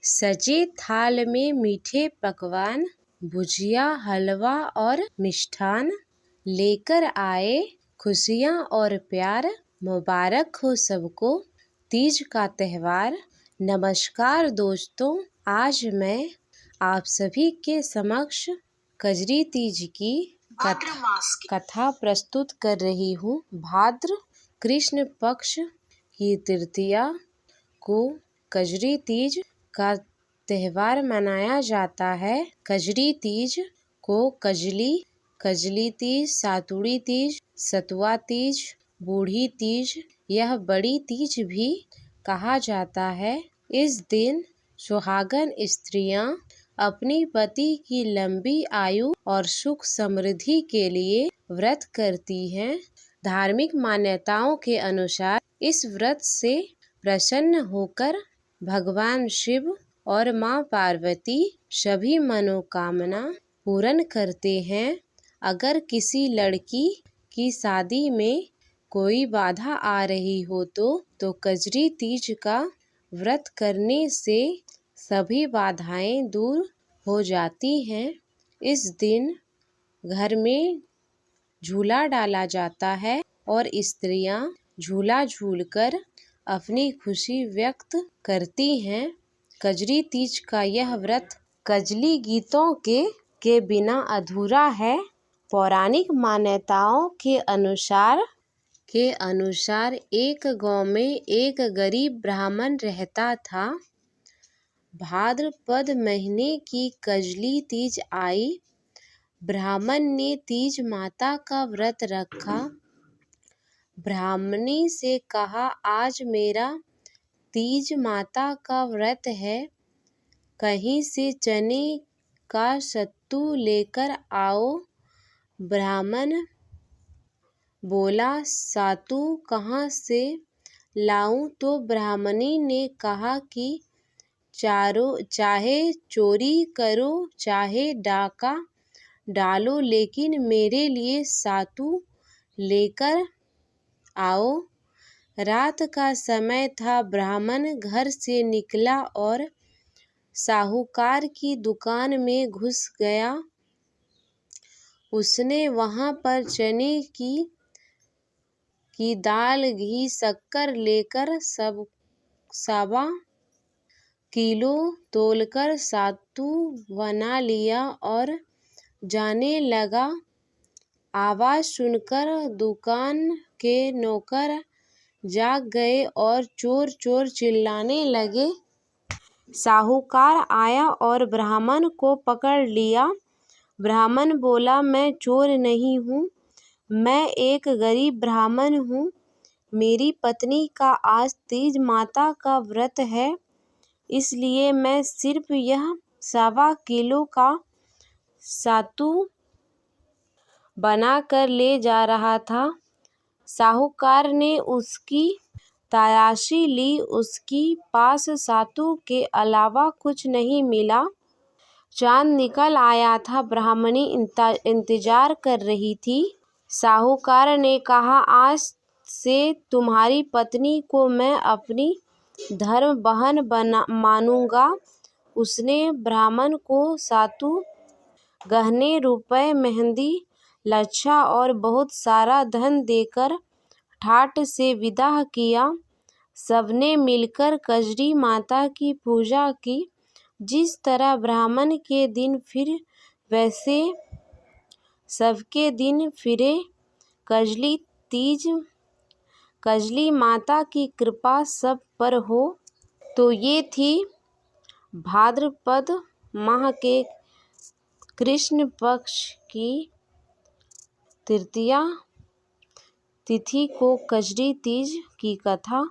सजे थाल में मीठे पकवान, भुजिया, हलवा और मिष्ठान, लेकर आए खुशियाँ और प्यार। मुबारक हो सबको तीज का त्यौहार। नमस्कार दोस्तों, आज मैं आप सभी के समक्ष कजरी तीज की कथा प्रस्तुत कर रही हूँ। भाद्र कृष्ण पक्ष की तृतीया को कजरी तीज का त्यौहार मनाया जाता है। कजरी तीज को कजली तीज, सातुड़ी तीज, सतुआ तीज, बूढ़ी तीज, यह बड़ी तीज भी कहा जाता है। इस दिन सुहागन स्त्रियां अपनी पति की लंबी आयु और सुख समृद्धि के लिए व्रत करती हैं। धार्मिक मान्यताओं के अनुसार इस व्रत से प्रसन्न होकर भगवान शिव और माँ पार्वती सभी मनोकामना पूर्ण करते हैं। अगर किसी लड़की की शादी में कोई बाधा आ रही हो तो कजरी तीज का व्रत करने से सभी बाधाएं दूर हो जाती हैं। इस दिन घर में झूला डाला जाता है और स्त्रियां झूला झूलकर अपनी खुशी व्यक्त करती हैं। कजरी तीज का यह व्रत कजली गीतों के बिना अधूरा है। पौराणिक मान्यताओं के अनुसार एक गांव में एक गरीब ब्राह्मण रहता था। भाद्रपद महीने की कजली तीज आई। ब्राह्मण ने तीज माता का व्रत रखा। ब्राह्मणी से कहा, आज मेरा तीज माता का व्रत है, कहीं से चने का सत्तू लेकर आओ। ब्राह्मण बोला, सातू कहाँ से लाऊं? तो ब्राह्मणी ने कहा कि चाहे चोरी करो चाहे डाका डालो, लेकिन मेरे लिए सातू लेकर आओ। रात का समय था। ब्राह्मण घर से निकला और साहूकार की दुकान में घुस गया। उसने वहां पर चने की दाल, घी, शक्कर लेकर 1.25 किलो तोलकर सातू बना लिया और जाने लगा। आवाज सुनकर दुकान के नौकर जाग गए और चोर चोर चिल्लाने लगे। साहूकार आया और ब्राह्मण को पकड़ लिया। ब्राह्मण बोला, मैं चोर नहीं हूँ, मैं एक गरीब ब्राह्मण हूँ। मेरी पत्नी का आज तीज माता का व्रत है, इसलिए मैं सिर्फ यह 1.25 किलो का सातू बना कर ले जा रहा था। साहूकार ने उसकी तलाशी ली। उसके पास सातू के अलावा कुछ नहीं मिला। चांद निकल आया था। ब्राह्मणी इंतजार कर रही थी। साहूकार ने कहा, आज से तुम्हारी पत्नी को मैं अपनी धर्म बहन मानूंगा। उसने ब्राह्मण को सातू, गहने, रुपए, मेहंदी, लच्छा और बहुत सारा धन देकर ठाट से विदा किया। सबने मिलकर कजरी माता की पूजा की। जिस तरह ब्राह्मण के दिन फिर वैसे सबके दिन फिरे। कजली तीज, कजली माता की कृपा सब पर हो। तो ये थी भाद्रपद माह के कृष्ण पक्ष की तृतीया तिथि को कजरी तीज की कथा।